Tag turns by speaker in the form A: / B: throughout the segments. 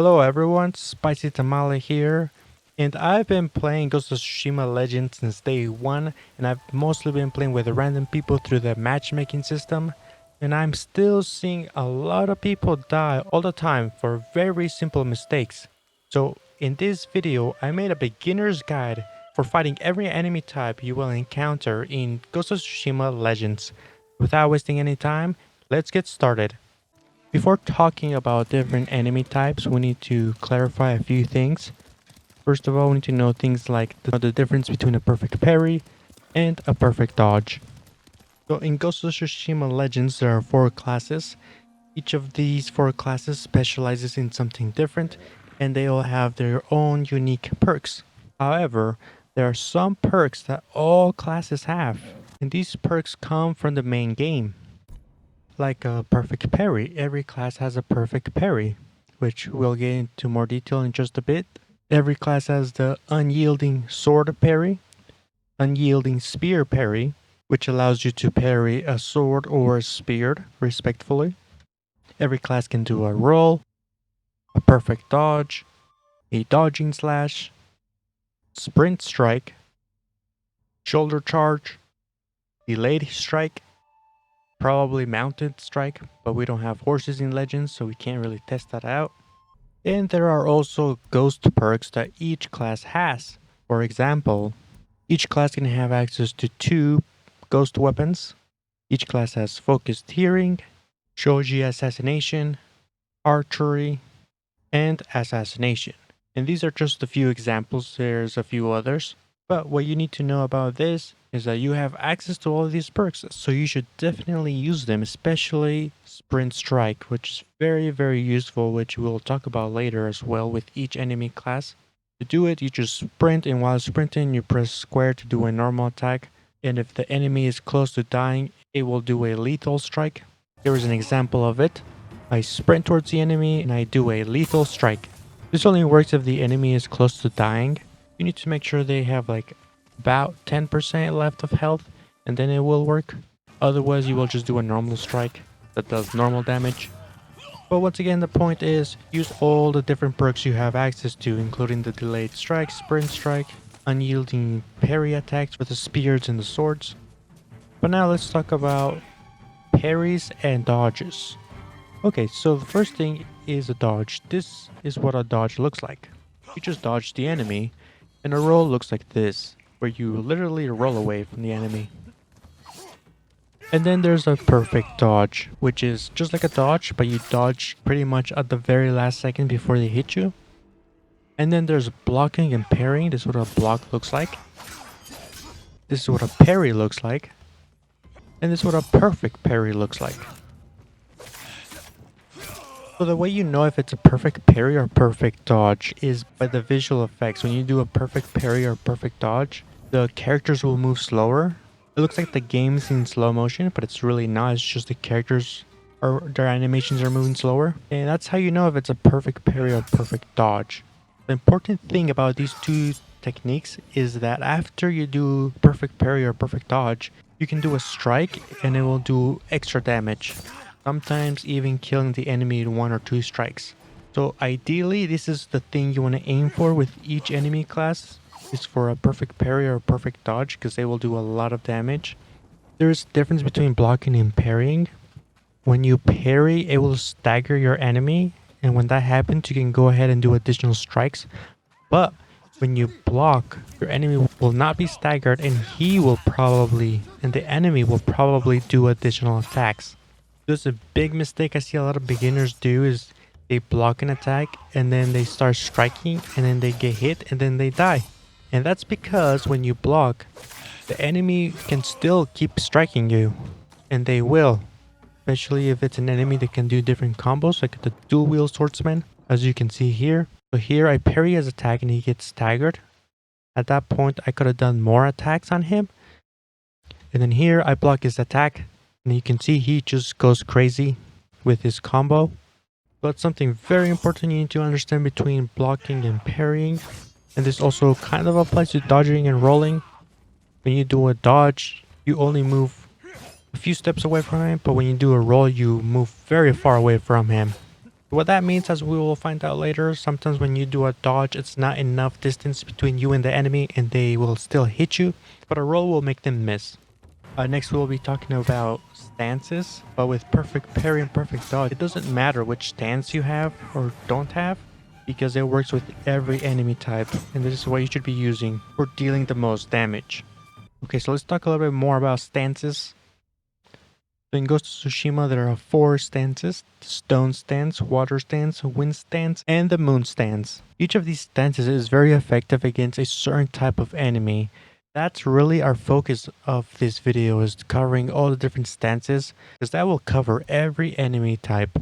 A: Hello everyone, Spicy Tamale here, and I've been playing Ghost of Tsushima Legends since day one, and I've mostly been playing with random people through the matchmaking system, and I'm still seeing a lot of people die all the time for very simple mistakes. So in this video, I made a beginner's guide for fighting every enemy type you will encounter in Ghost of Tsushima Legends. Without wasting any time, let's get started. Before talking about different enemy types, we need to clarify a few things. First of all, we need to know things like the difference between a perfect parry and a perfect dodge. So in Ghost of Tsushima Legends, there are 4 classes. Each of these 4 classes specializes in something different, and they all have their own unique perks. However, there are some perks that all classes have, and these perks come from the main game. Like a perfect parry, every class has a perfect parry, which we'll get into more detail in just a bit. Every class has the unyielding sword parry, unyielding spear parry, which allows you to parry a sword or a spear respectively. Every class can do a roll, a perfect dodge, a dodging slash, sprint strike, shoulder charge, delayed strike, probably mounted strike, but we don't have horses in Legends, so we can't really test that out. And there are also ghost perks that each class has. For example, each class can have access to 2 ghost weapons. Each class has focused hearing, shoji assassination, archery, and assassination. And these are just a few examples, there's a few others. But what you need to know about this is that you have access to all of these perks, so you should definitely use them, especially Sprint Strike, which is very useful, which we'll talk about later as well with each enemy class. To do it, you just sprint, and while sprinting, you press square to do a normal attack. And if the enemy is close to dying, it will do a lethal strike. Here is an example of it. I sprint towards the enemy and I do a lethal strike. This only works if the enemy is close to dying. You need to make sure they have like about 10% left of health, and then it will work. Otherwise, you will just do a normal strike that does normal damage. But once again, the point is use all the different perks you have access to, including the delayed strike, sprint strike, unyielding parry attacks with the spears and the swords. But now let's talk about parries and dodges. Okay, so the first thing is a dodge. This is what a dodge looks like. You just dodge the enemy, and a roll looks like this, where you literally roll away from the enemy. And then there's a perfect dodge, which is just like a dodge, but you dodge pretty much at the very last second before they hit you. And then there's blocking and parrying. This is what a block looks like. This is what a parry looks like. And this is what a perfect parry looks like. So the way you know if it's a perfect parry or perfect dodge is by the visual effects. When you do a perfect parry or perfect dodge, the characters will move slower. It looks like the game's in slow motion, but it's really not. It's just the characters or their animations are moving slower. And that's how you know if it's a perfect parry or perfect dodge. The important thing about these 2 techniques is that after you do perfect parry or perfect dodge, you can do a strike and it will do extra damage. Sometimes even killing the enemy in 1 or 2 strikes. So ideally, this is the thing you want to aim for with each enemy class, is for a perfect parry or a perfect dodge, because they will do a lot of damage. There's a difference between blocking and parrying. When you parry, it will stagger your enemy, and when that happens, you can go ahead and do additional strikes. But when you block, your enemy will not be staggered, and the enemy will probably do additional attacks. There's a big mistake I see a lot of beginners do is they block an attack and then they start striking and then they get hit and then they die. And that's because when you block, the enemy can still keep striking you, and they will. Especially if it's an enemy that can do different combos, like the dual wield swordsman, as you can see here. So here I parry his attack and he gets staggered. At that point I could have done more attacks on him. And then here I block his attack. And you can see he just goes crazy with his combo. But something very important you need to understand between blocking and parrying. And this also kind of applies to dodging and rolling. When you do a dodge, you only move a few steps away from him. But when you do a roll, you move very far away from him. What that means, as we will find out later, sometimes when you do a dodge, it's not enough distance between you and the enemy and they will still hit you, but a roll will make them miss. Next we'll be talking about stances, but with perfect parry and perfect dodge, it doesn't matter which stance you have or don't have, because it works with every enemy type, and this is what you should be using for dealing the most damage. Okay, so let's talk a little bit more about stances. So in Ghost of Tsushima, there are 4 stances: the stone stance, water stance, wind stance, and the moon stance. Each of these stances is very effective against a certain type of enemy. That's really our focus of this video, is covering all the different stances, because that will cover every enemy type.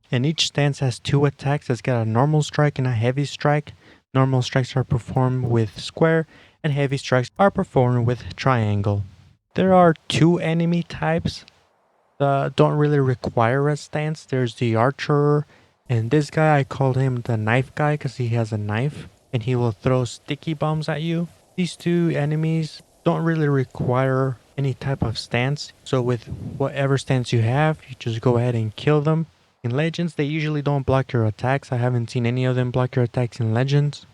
A: And each stance has 2 attacks. It's got a normal strike and a heavy strike. Normal strikes are performed with square, and heavy strikes are performed with triangle. There are 2 enemy types that don't really require a stance. There's the archer, and this guy, I called him the knife guy because he has a knife and he will throw sticky bombs at you. These 2 enemies don't really require any type of stance, so with whatever stance you have, you just go ahead and kill them. In Legends, they usually don't block your attacks. I haven't seen any of them block your attacks in Legends.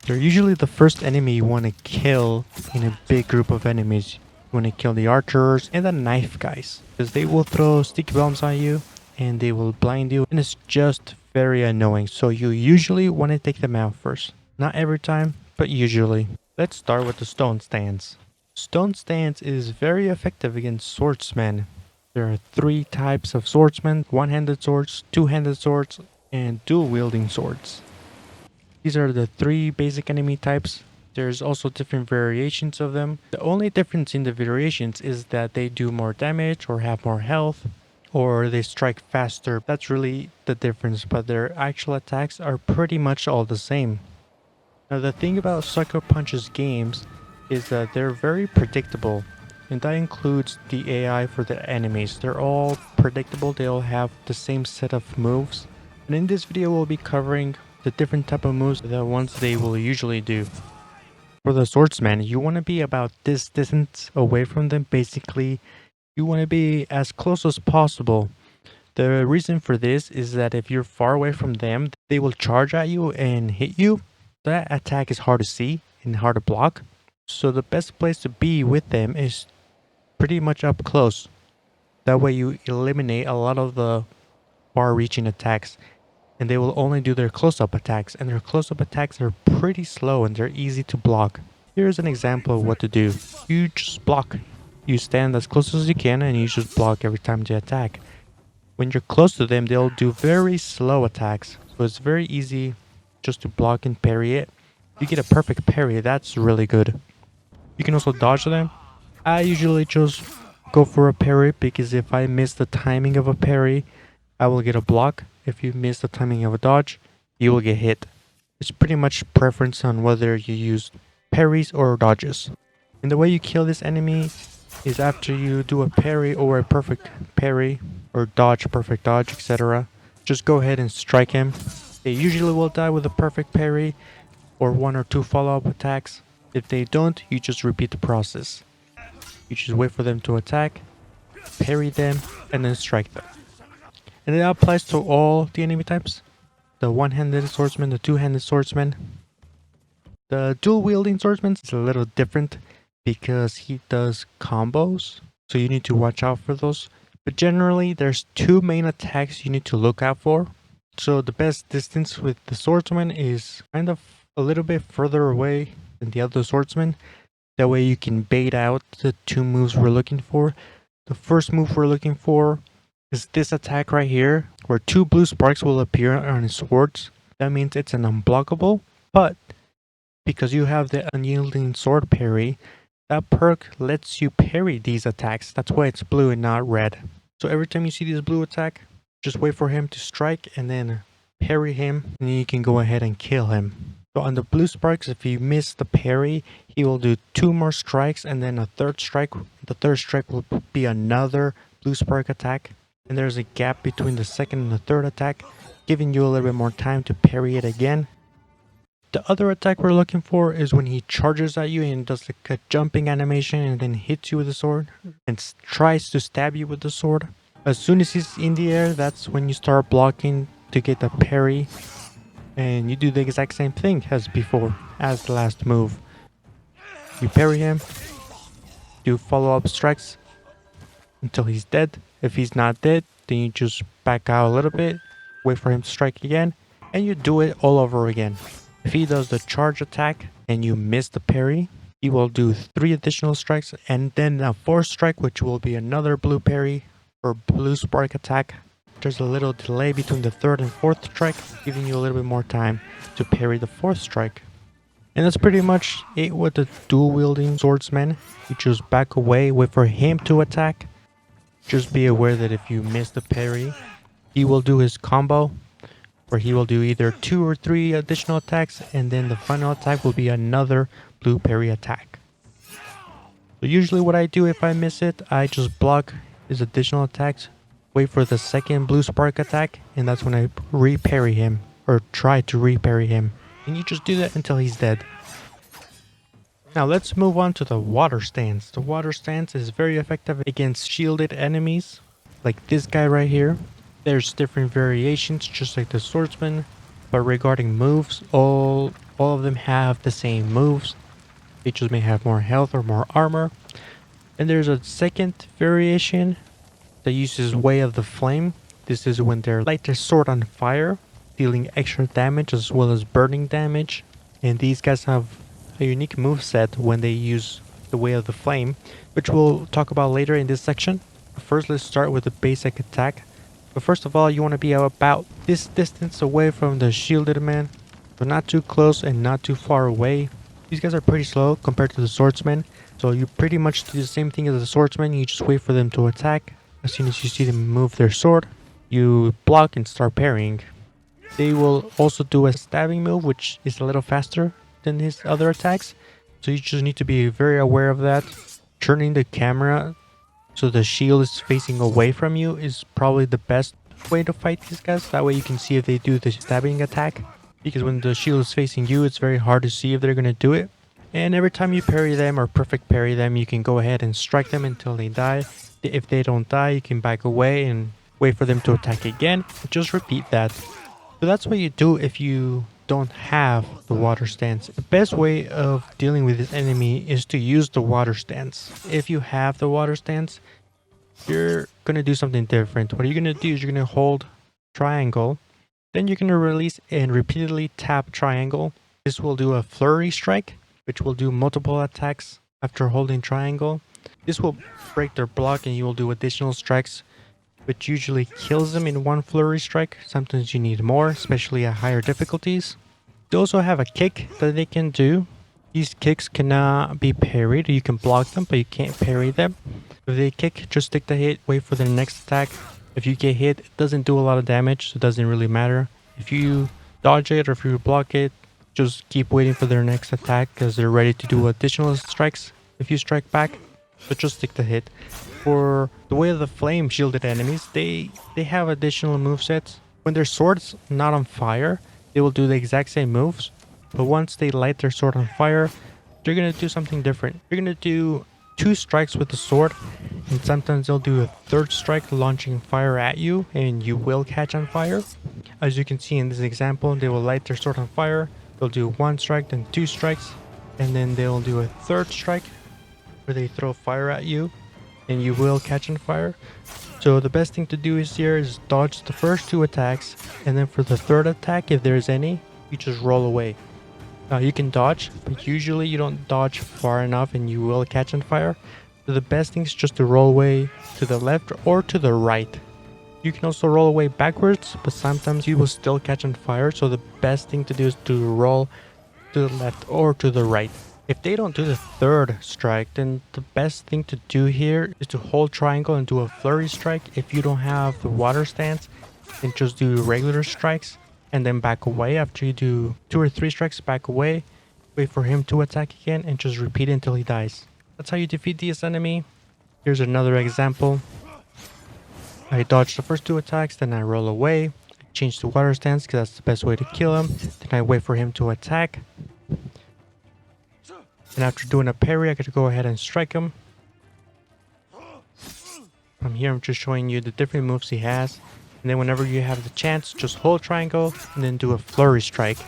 A: They're usually the first enemy you want to kill in a big group of enemies. You want to kill the archers and the knife guys, because they will throw sticky bombs at you and they will blind you, and it's just very annoying. So you usually want to take them out first. Not every time, but usually. Let's start with the stone stance. Stone stance is very effective against swordsmen. There are 3 types of swordsmen: one-handed swords, two-handed swords, and dual-wielding swords. These are the 3 basic enemy types. There's also different variations of them. The only difference in the variations is that they do more damage or have more health, or they strike faster. That's really the difference, but their actual attacks are pretty much all the same. Now the thing about Sucker Punch's games is that they're very predictable, and that includes the AI for the enemies. They're all predictable, they all have the same set of moves. And in this video we'll be covering the different type of moves, the ones they will usually do. For the swordsman, you want to be about this distance away from them. Basically, you want to be as close as possible. The reason for this is that if you're far away from them, they will charge at you and hit you. That attack is hard to see and hard to block. So the best place to be with them is pretty much up close. That way you eliminate a lot of the far-reaching attacks, and they will only do their close-up attacks, and their close-up attacks are pretty slow and they're easy to block. Here's an example of what to do. You just block. You stand as close as you can and you just block every time they attack. When you're close to them, they'll do very slow attacks, so it's very easy just to block and parry it. You get a perfect parry, that's really good. You can also dodge them. I usually just go for a parry, because if I miss the timing of a parry, I will get a block. If you miss the timing of a dodge, you will get hit. It's pretty much preference on whether you use parries or dodges. And the way you kill this enemy is after you do a parry or a perfect parry, or dodge, perfect dodge, etc. Just go ahead and strike him. They usually will die with a perfect parry or 1 or 2 follow-up attacks. If they don't, you just repeat the process. You just wait for them to attack, parry them, and then strike them. And that applies to all the enemy types. The one-handed swordsman, the two-handed swordsman. The dual-wielding swordsman is a little different because he does combos, so you need to watch out for those. But generally, there's 2 main attacks you need to look out for. So the best distance with the swordsman is kind of a little bit further away than the other swordsman. That way you can bait out the 2 moves we're looking for. The first move we're looking for is this attack right here, where 2 blue sparks will appear on his swords. That means it's an unblockable, but because you have the unyielding sword parry, that perk lets you parry these attacks. That's why it's blue and not red. So every time you see this blue attack, just wait for him to strike and then parry him, and then you can go ahead and kill him. So on the blue sparks, if you miss the parry, he will do 2 more strikes and then a 3rd strike. The 3rd strike will be another blue spark attack, and there's a gap between the 2nd and the 3rd attack, giving you a little bit more time to parry it again. The other attack we're looking for is when he charges at you and does like a jumping animation and then hits you with the sword and tries to stab you with the sword. As soon as he's in the air, that's when you start blocking to get the parry, and you do the exact same thing as before, as the last move. You parry him, do follow-up strikes until he's dead. If he's not dead, then you just back out a little bit, wait for him to strike again, and you do it all over again. If he does the charge attack and you miss the parry, he will do 3 additional strikes and then a 4th strike, which will be another blue parry or blue spark attack. There's a little delay between the 3rd and 4th strike, giving you a little bit more time to parry the 4th strike. And that's pretty much it with the dual wielding swordsman. You just back away, wait for him to attack. Just be aware that if you miss the parry, he will do his combo, where he will do either 2 or 3 additional attacks, and then the final attack will be another blue parry attack. So usually what I do if I miss it, I just block his additional attacks, wait for the 2nd blue spark attack, and that's when I re-parry him, or try to re-parry him. And you just do that until he's dead. Now let's move on to the water stance. The water stance is very effective against shielded enemies, like this guy right here. There's different variations, just like the swordsman, but regarding moves, all of them have the same moves. They just may have more health or more armor. And there's a second variation that uses Way of the Flame. This is when they light their sword on fire, dealing extra damage as well as burning damage. And these guys have a unique moveset when they use the Way of the Flame, which we'll talk about later in this section. First, let's start with the basic attack. But first of all, you want to be about this distance away from the shielded man. So not too close and not too far away. These guys are pretty slow compared to the swordsman. So you pretty much do the same thing as the swordsman. You just wait for them to attack. As soon as you see them move their sword, you block and start parrying. They will also do a stabbing move, which is a little faster than his other attacks. So you just need to be very aware of that. Turning the camera so the shield is facing away from you is probably the best way to fight these guys. That way you can see if they do the stabbing attack. Because when the shield is facing you, it's very hard to see if they're going to do it. And every time you parry them or perfect parry them, you can go ahead and strike them until they die. If they don't die, you can back away and wait for them to attack again. Just repeat that. So that's what you do if you don't have the water stance. The best way of dealing with this enemy is to use the water stance. If you have the water stance, you're going to do something different. What you're going to do is you're going to hold triangle, then you're going to release and repeatedly tap triangle. This will do a flurry strike, which will do multiple attacks after holding triangle. This will break their block and you will do additional strikes, which usually kills them in one flurry strike. Sometimes you need more, especially at higher difficulties. They also have a kick that they can do. These kicks cannot be parried. You can block them, but you can't parry them. If they kick, just stick the hit, wait for their next attack. If you get hit, it doesn't do a lot of damage, so it doesn't really matter. If you dodge it or if you block it, just keep waiting for their next attack because they're ready to do additional strikes if you strike back. So just stick the hit. For the Way of the Flame shielded enemies, they have additional movesets. When their sword's not on fire, they will do the exact same moves. But once they light their sword on fire, they're going to do something different. They're going to do 2 strikes with the sword, and sometimes they'll do a 3rd strike launching fire at you, and you will catch on fire. As you can see in this example, they will light their sword on fire. They'll do 1 strike, then 2 strikes, and then they'll do a 3rd strike where they throw fire at you, and you will catch on fire. So the best thing to do here is dodge the first 2 attacks, and then for the 3rd attack, if there's any, you just roll away. You can dodge, but usually you don't dodge far enough and you will catch on fire. So the best thing is just to roll away to the left or to the right. You can also roll away backwards, but sometimes you will still catch on fire. So the best thing to do is to roll to the left or to the right. If they don't do the 3rd strike, then the best thing to do here is to hold triangle and do a flurry strike. If you don't have the water stance, then just do regular strikes. And then back away after you do 2 or 3 strikes, back away, wait for him to attack again, and just repeat until he dies. That's how you defeat this enemy. Here's another example. I dodge the first 2 attacks, then I roll away. I change to water stance because that's the best way to kill him. Then I wait for him to attack. And after doing a parry, I get to go ahead and strike him. From here, I'm just showing you the different moves he has. And then whenever you have the chance, just hold triangle and then do a flurry strike.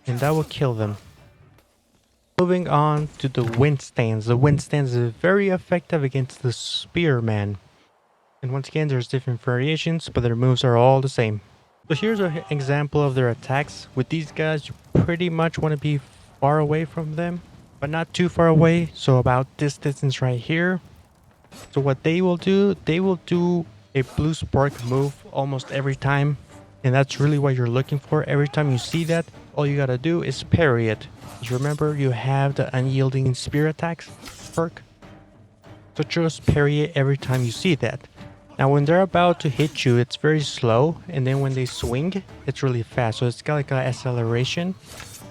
A: And that will kill them. Moving on to the wind stance. The wind stance is very effective against the spearman. And once again, there's different variations, but their moves are all the same. So here's an example of their attacks. With these guys, you pretty much want to be far away from them, but not too far away. So about this distance right here. So what they will do a blue spark move almost every time. And that's really what you're looking for. Every time you see that, all you gotta do is parry it. Just remember, you have the unyielding spear attacks perk. So just parry it every time you see that. Now when they're about to hit you, it's very slow. And then when they swing, it's really fast. So it's got like an acceleration.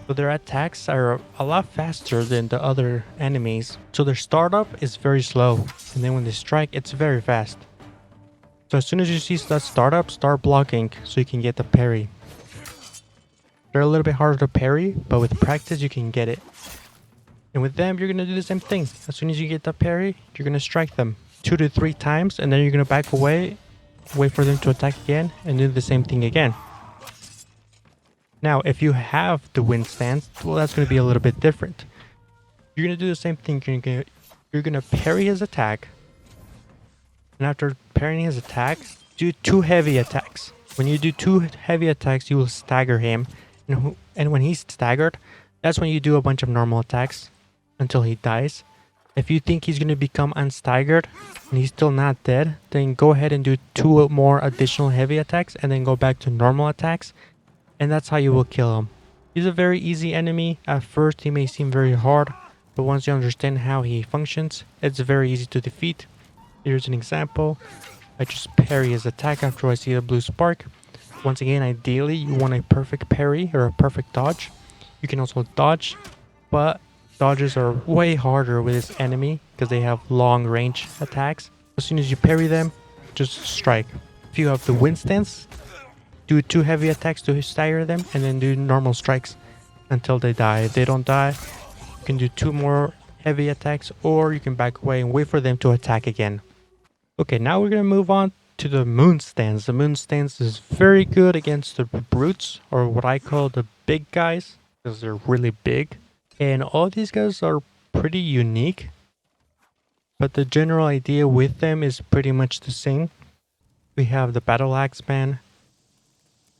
A: So their attacks are a lot faster than the other enemies. So their startup is very slow. And then when they strike, it's very fast. So as soon as you see that startup, start blocking so you can get the parry. They're a little bit harder to parry, but with practice you can get it. And with them, you're going to do the same thing. As soon as you get the parry, you're going to strike them 2 to 3 times, and then you're going to back away, wait for them to attack again, and do the same thing again. Now, if you have the wind stance, well, that's going to be a little bit different. You're going to do the same thing. You're going to parry his attack. And after parrying his attack, do 2 heavy attacks. When you do 2 heavy attacks, you will stagger him. And when he's staggered, that's when you do a bunch of normal attacks until he dies. If you think he's going to become unstaggered and he's still not dead, then go ahead and do 2 more additional heavy attacks and then go back to normal attacks. And that's how you will kill him. He's a very easy enemy. At first, he may seem very hard, but once you understand how he functions, it's very easy to defeat. Here's an example. I just parry his attack after I see a blue spark. Once again, ideally, you want a perfect parry or a perfect dodge. You can also dodge, but dodges are way harder with this enemy because they have long range attacks. As soon as you parry them, just strike. If you have the wind stance, do 2 heavy attacks to stagger them and then do normal strikes until they die. If they don't die, you can do 2 more heavy attacks, or you can back away and wait for them to attack again. Okay, now we're going to move on to the moon stance. The moon stance is very good against the brutes, or what I call the big guys, because they're really big. And all these guys are pretty unique, but the general idea with them is pretty much the same. We have the battle axe man.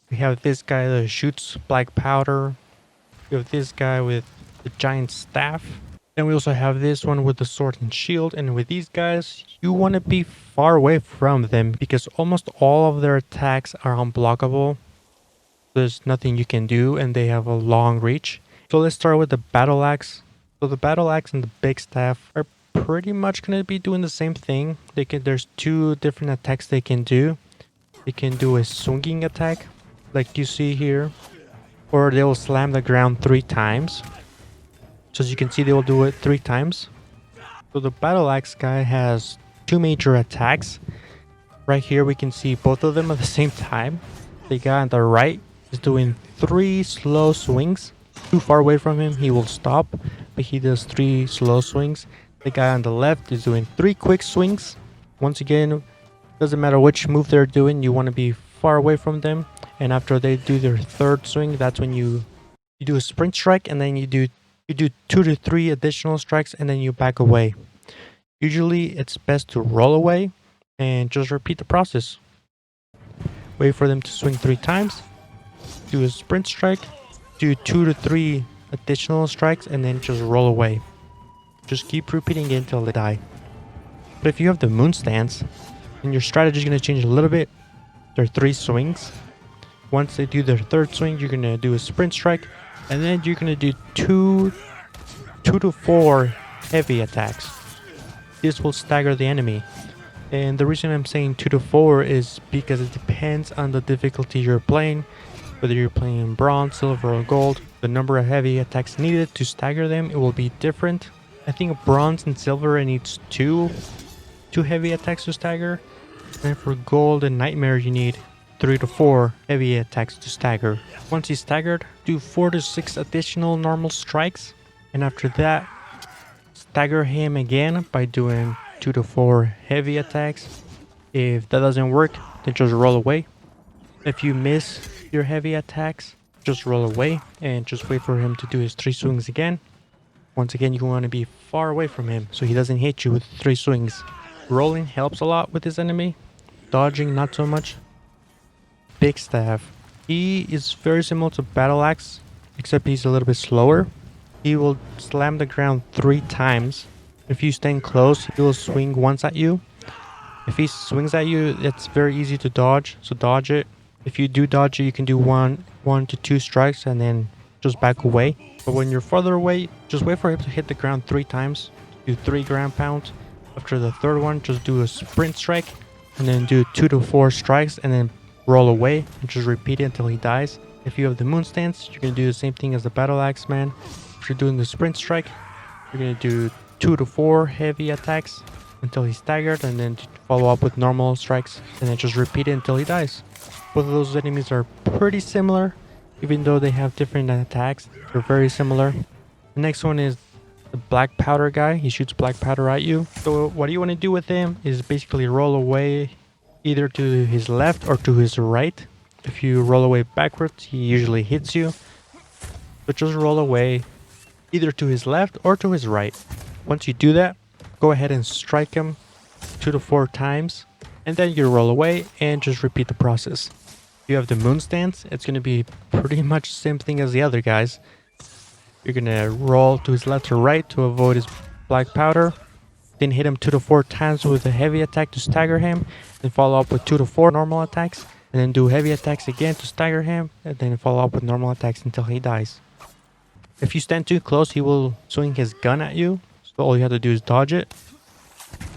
A: We have this guy that shoots black powder. We have this guy with the giant staff. Then we also have this one with the sword and shield. And with these guys, you want to be far away from them because almost all of their attacks are unblockable. There's nothing you can do and they have a long reach. So let's start with the battle axe. So the battle axe and the big staff are pretty much going to be doing the same thing. There's 2 different attacks they can do. They can do a swinging attack like you see here, or they will slam the ground 3 times. So as you can see, they will do it 3 times. So the battle axe guy has 2 major attacks. Right here we can see both of them at the same time. The guy on the right is doing 3 slow swings. Too far away from him, he will stop, but he does 3 slow swings. The guy on the left is doing 3 quick swings. Once again, doesn't matter which move they're doing, you want to be far away from them. And after they do their 3rd swing, that's when you do a sprint strike, and then you do 2 to 3 additional strikes, and then you back away. Usually it's best to roll away and just repeat the process. Wait for them to swing 3 times, do a sprint strike, do 2 to 3 additional strikes, and then just roll away. Just keep repeating it until they die. But if you have the moon stance, then your strategy is going to change a little bit. There are 3 swings. Once they do their 3rd swing, you're going to do a sprint strike, and then you're going to do 2 to 4 heavy attacks. This will stagger the enemy. And the reason I'm saying 2 to 4 is because it depends on the difficulty you're playing. Whether you're playing bronze, silver, or gold, the number of heavy attacks needed to stagger them, it will be different. I think bronze and silver it needs 2 heavy attacks to stagger. And for gold and nightmare you need 3 to 4 heavy attacks to stagger. Once he's staggered, do 4 to 6 additional normal strikes. And after that, stagger him again by doing 2 to 4 heavy attacks. If that doesn't work, then just roll away. If you miss your heavy attacks, just roll away and just wait for him to do his 3 swings again. Once again, you want to be far away from him so he doesn't hit you with 3 swings. Rolling helps a lot with this enemy. Dodging, not so much. Big Staff. He is very similar to Battle Axe, except he's a little bit slower. He will slam the ground 3 times. If you stand close, he will swing once at you. If he swings at you, it's very easy to dodge, so dodge it. If you do dodge it, you can do one to 2 strikes and then just back away. But when you're farther away, just wait for him to hit the ground 3 times. Do 3 ground pounds. After the 3rd one, just do a sprint strike and then do 2 to 4 strikes and then roll away and just repeat it until he dies. If you have the moon stance, you're going to do the same thing as the battle axe man. If you're doing the sprint strike, you're going to do 2 to 4 heavy attacks until he's staggered and then follow up with normal strikes and then just repeat it until he dies. Both of those enemies are pretty similar, even though they have different attacks. They're very similar. The next one is the black powder guy. He shoots black powder at you. So what you want to do with him is basically roll away either to his left or to his right. If you roll away backwards, he usually hits you. But just roll away either to his left or to his right. Once you do that, go ahead and strike him 2 to 4 times. And then you roll away and just repeat the process. If you have the moon stance, it's going to be pretty much the same thing as the other guys. You're going to roll to his left or right to avoid his black powder. Then hit him 2 to 4 times with a heavy attack to stagger him. Then follow up with 2 to 4 normal attacks. And then do heavy attacks again to stagger him. And then follow up with normal attacks until he dies. If you stand too close, he will swing his gun at you. So all you have to do is dodge it.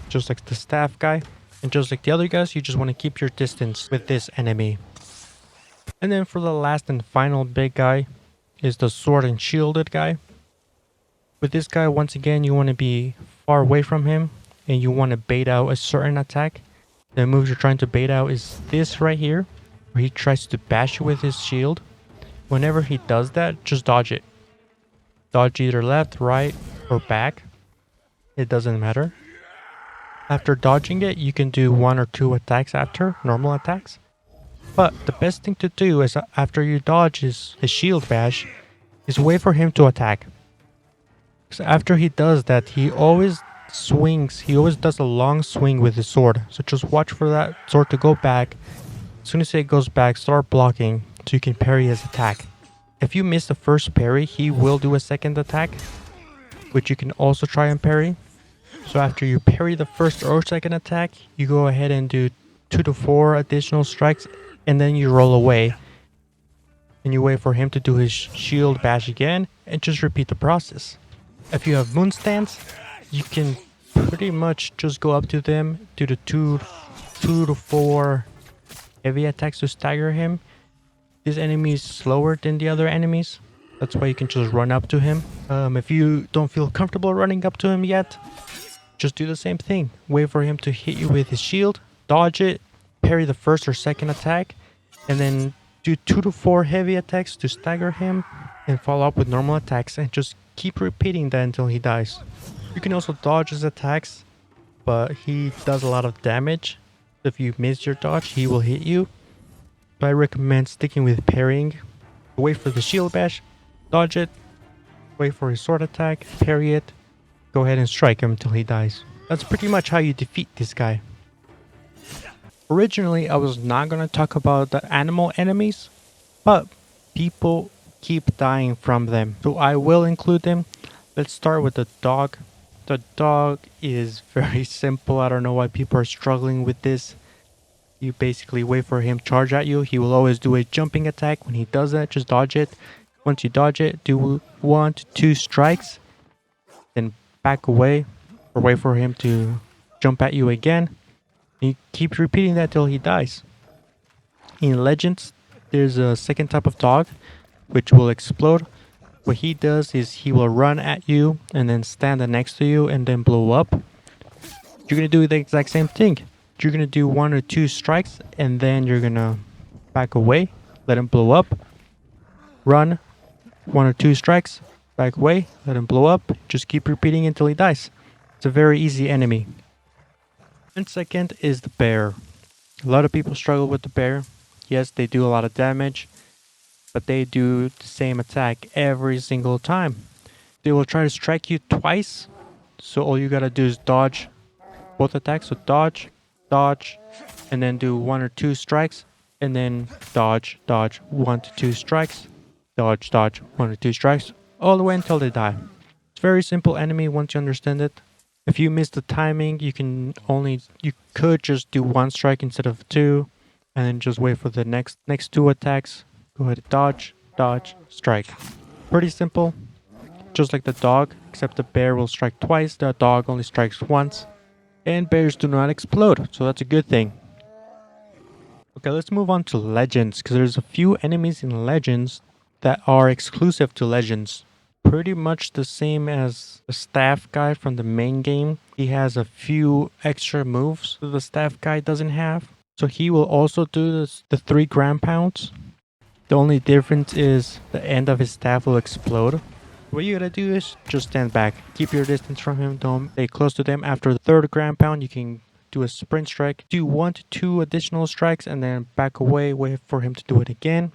A: Just like the staff guy. And just like the other guys, you just want to keep your distance with this enemy. And then for the last and final big guy is the sword and shielded guy. With this guy, once again, you want to be far away from him and you want to bait out a certain attack. The move you're trying to bait out is this right here, where he tries to bash you with his shield. Whenever he does that, just dodge it. Dodge either left, right, or back. It doesn't matter. After dodging it, you can do 1 or 2 attacks after, normal attacks. But the best thing to do is after you dodge his shield bash, is wait for him to attack. Because after he does that, he always swings, he always does a long swing with his sword. So just watch for that sword to go back. As soon as it goes back, start blocking so you can parry his attack. If you miss the first parry, he will do a second attack, which you can also try and parry. So after you parry the first or second attack, you go ahead and do 2 to 4 additional strikes and then you roll away. And you wait for him to do his shield bash again and just repeat the process. If you have moon stance, you can pretty much just go up to them, do the 2 to 4 heavy attacks to stagger him. This enemy is slower than the other enemies. That's why you can just run up to him. If you don't feel comfortable running up to him yet, just do the same thing. Wait for him to hit you with his shield, dodge it, parry the first or second attack, and then do 2 to 4 heavy attacks to stagger him and follow up with normal attacks and just keep repeating that until he dies. You can also dodge his attacks, but he does a lot of damage. If you miss your dodge, he will hit you. So I recommend sticking with parrying. Wait for the shield bash, dodge it, wait for his sword attack, parry it, go ahead and strike him until he dies. That's pretty much how you defeat this guy. Originally, I was not going to talk about the animal enemies, but people keep dying from them, so I will include them. Let's start with the dog. The dog is very simple. I don't know why people are struggling with this. You basically wait for him to charge at you. He will always do a jumping attack. When he does that, just dodge it. Once you dodge it, do 1 to 2 strikes, then back away or wait for him to jump at you again. And you keep repeating that till he dies. In Legends, there's a second type of dog which will explode. What he does is he will run at you and then stand next to you and then blow up. You're going to do the exact same thing. You're going to do 1 or 2 strikes and then you're going to back away, let him blow up, run, 1 or 2 strikes, back away, let him blow up, just keep repeating until he dies. It's a very easy enemy. And second is the bear. A lot of people struggle with the bear. Yes, they do a lot of damage, but they do the same attack every single time. They will try to strike you twice, so all you gotta do is dodge both attacks. So dodge, dodge, and then do 1 or 2 strikes, and then dodge, dodge, 1 to 2 strikes, dodge, dodge, 1 or 2 strikes, all the way until they die. It's a very simple enemy once you understand it. If you miss the timing, you could just do 1 strike instead of 2, and then just wait for the next 2 attacks. Go ahead, dodge, dodge, strike. Pretty simple, just like the dog, except the bear will strike twice, the dog only strikes once, and bears do not explode, so that's a good thing. Okay, let's move on to Legends, because there's a few enemies in Legends that are exclusive to Legends. Pretty much the same as the staff guy from the main game. He has a few extra moves that the staff guy doesn't have. So he will also do the 3 ground pounds. The only difference is the end of his staff will explode. What you gotta do is just stand back. Keep your distance from him. Don't stay close to them. After the 3rd ground pound, you can do a sprint strike. Do 1 to 2 additional strikes and then back away. Wait for him to do it again.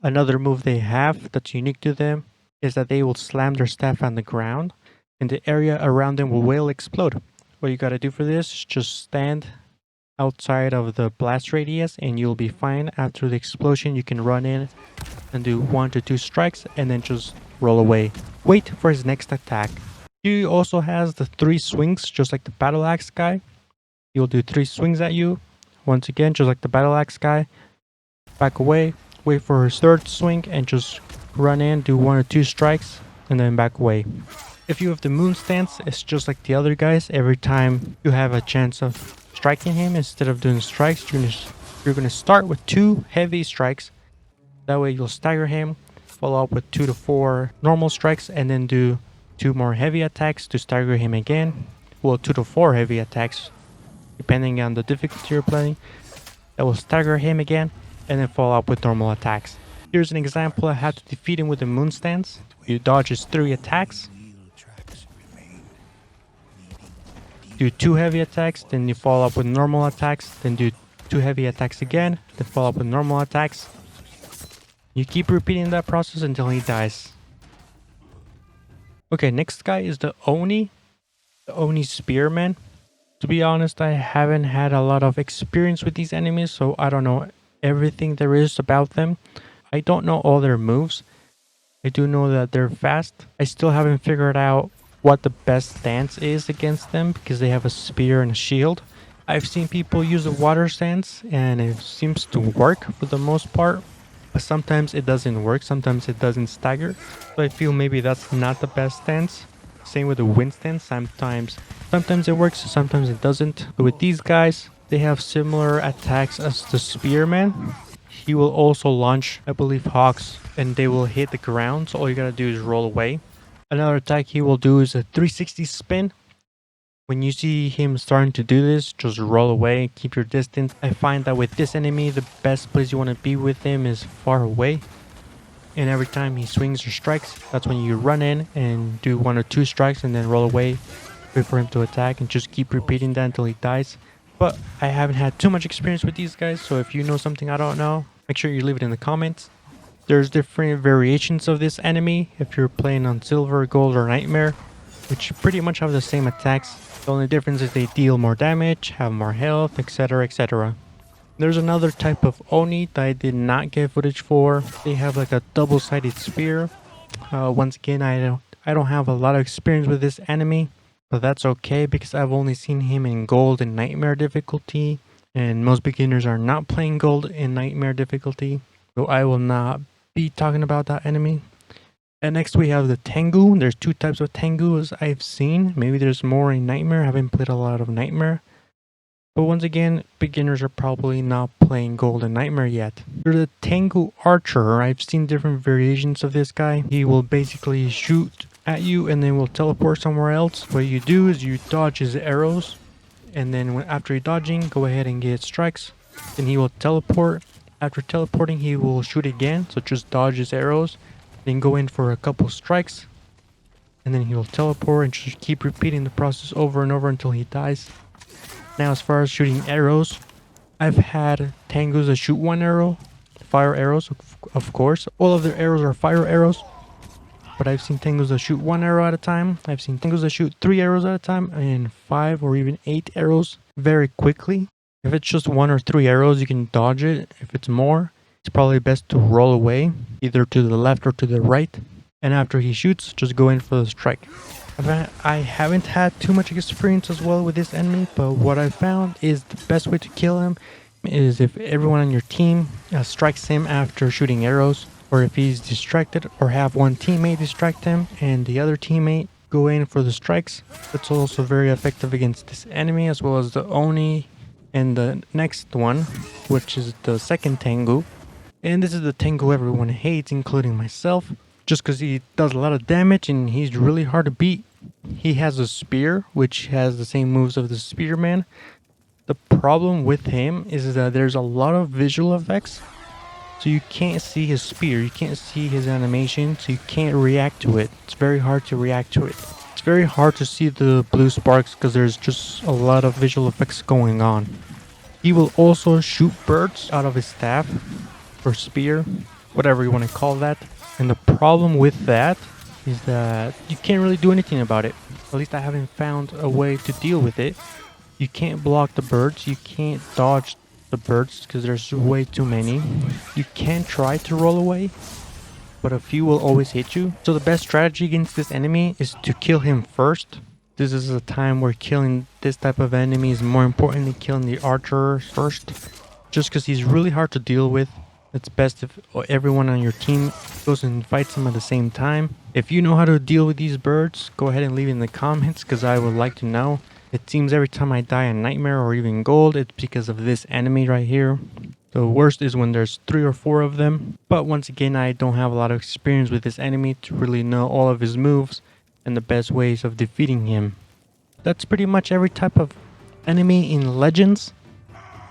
A: Another move they have that's unique to them is that they will slam their staff on the ground and the area around them will explode. What you gotta do for this is just stand outside of the blast radius and you'll be fine. After the explosion, you can run in and do 1 to 2 strikes and then just roll away. Wait for his next attack. He also has the 3 swings, just like the battle axe guy. He'll do 3 swings at you. Once again, just like the battle axe guy. Back away, wait for his 3rd swing and just run in, do 1 or 2 strikes and then back away. If you have the moon stance, it's just like the other guys. Every time you have a chance of striking him, instead of doing strikes, you're gonna start with 2 heavy strikes. That way you'll stagger him, follow up with 2 to 4 normal strikes, and then do 2 more heavy attacks to stagger him again. Well, 2 to 4 heavy attacks, depending on the difficulty you're playing. That will stagger him again, and then follow up with normal attacks. Here's an example of how to defeat him with the moon stance. You dodge his 3 attacks, do 2 heavy attacks, then you follow up with normal attacks, then do 2 heavy attacks again, then follow up with normal attacks. You keep repeating that process until he dies. Okay, next guy is the Oni Spearman. To be honest, I haven't had a lot of experience with these enemies, so I don't know everything there is about them. I don't know all their moves. I do know that they're fast. I still haven't figured out what the best stance is against them because they have a spear and a shield. I've seen people use a water stance and it seems to work for the most part, but sometimes it doesn't work, sometimes it doesn't stagger. So I feel maybe that's not the best stance. Same with the wind stance, sometimes it works, sometimes it doesn't. But with these guys, they have similar attacks as the spearman. He will also launch, I believe, hawks and they will hit the ground, so all you gotta do is roll away. Another attack he will do is a 360 spin. When you see him starting to do this, just roll away, keep your distance. I find that with this enemy, the best place you want to be with him is far away. And every time he swings or strikes, that's when you run in and do 1 or 2 strikes and then roll away, wait for him to attack and just keep repeating that until he dies. But I haven't had too much experience with these guys, so if you know something I don't know, make sure you leave it in the comments. There's different variations of this enemy if you're playing on Silver, Gold, or Nightmare, which pretty much have the same attacks. The only difference is they deal more damage, have more health, etc, etc. There's another type of Oni that I did not get footage for. They have like a double-sided spear. Once again, I don't have a lot of experience with this enemy, but that's okay because I've only seen him in Gold and Nightmare difficulty, and most beginners are not playing Gold in Nightmare difficulty, so I will not be talking about that enemy. And next we have the Tengu. There's 2 types of Tengus I've seen. Maybe there's more in Nightmare. I haven't played a lot of Nightmare. But once again, beginners are probably not playing Gold and Nightmare yet. There's the Tengu Archer. I've seen different variations of this guy. He will basically shoot at you and then will teleport somewhere else. What you do is you dodge his arrows. And then after you're dodging, go ahead and get strikes. Then he will teleport. After teleporting, he will shoot again. So just dodge his arrows. Then go in for a couple strikes. And then he'll teleport and just keep repeating the process over and over until he dies. Now as far as shooting arrows, I've had Tengus that shoot one arrow, fire arrows, of course. All of their arrows are fire arrows. But I've seen Tengus that shoot one arrow at a time. I've seen Tengus that shoot 3 arrows at a time and 5 or even 8 arrows very quickly. If it's just 1 or 3 arrows, you can dodge it. If it's more, it's probably best to roll away, either to the left or to the right. And after he shoots, just go in for the strike. I haven't had too much experience as well with this enemy, but what I found is the best way to kill him is if everyone on your team strikes him after shooting arrows, or if he's distracted, or have one teammate distract him and the other teammate go in for the strikes. That's also very effective against this enemy, as well as the Oni and the next one, which is the second Tengu. And this is the Tengu everyone hates, including myself, just because he does a lot of damage and he's really hard to beat. He has a spear, which has the same moves of the spearman. The problem with him is that there's a lot of visual effects, so you can't see his spear, you can't see his animation, so you can't react to it. It's very hard to react to it. It's very hard to see the blue sparks because there's just a lot of visual effects going on. He will also shoot birds out of his staff, or spear, whatever you want to call that. And the problem with that is that you can't really do anything about it. At least I haven't found a way to deal with it. You can't block the birds, you can't dodge the birds because there's way too many. You can try to roll away, but a few will always hit you. So the best strategy against this enemy is to kill him first. This is a time where killing this type of enemy is more important than killing the archer first, just because he's really hard to deal with. It's best if everyone on your team goes and fights him at the same time. If you know how to deal with these birds, go ahead and leave it in the comments because I would like to know. It seems every time I die a nightmare or even gold, it's because of this enemy right here. The worst is when there's 3 or 4 of them. But once again, I don't have a lot of experience with this enemy to really know all of his moves and the best ways of defeating him. That's pretty much every type of enemy in Legends.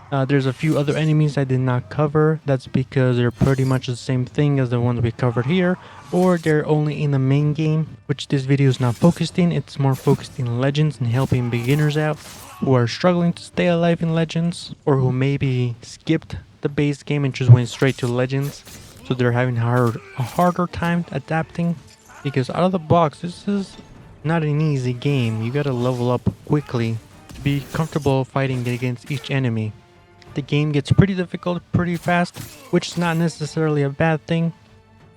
A: There's a few other enemies I did not cover. That's because they're pretty much the same thing as the ones we covered here, or they're only in the main game, which this video is not focused in. It's more focused in Legends and helping beginners out who are struggling to stay alive in Legends, or who maybe skipped the base game and just went straight to Legends, so they're having a harder time adapting. Because out of the box, this is not an easy game. You gotta level up quickly to be comfortable fighting against each enemy. The game gets pretty difficult pretty fast, which is not necessarily a bad thing,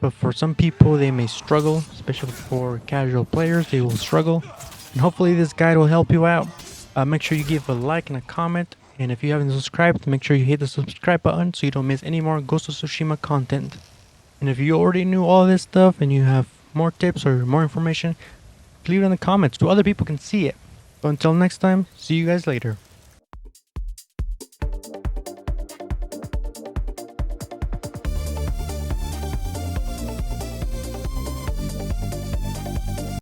A: but for some people they may struggle, especially for casual players, they will struggle. And hopefully this guide will help you out. Make sure you give a like and a comment, and if you haven't subscribed, make sure you hit the subscribe button so you don't miss any more Ghost of Tsushima content. And if you already knew all this stuff and you have more tips or more information, leave it in the comments so other people can see it. But until next time, see you guys later.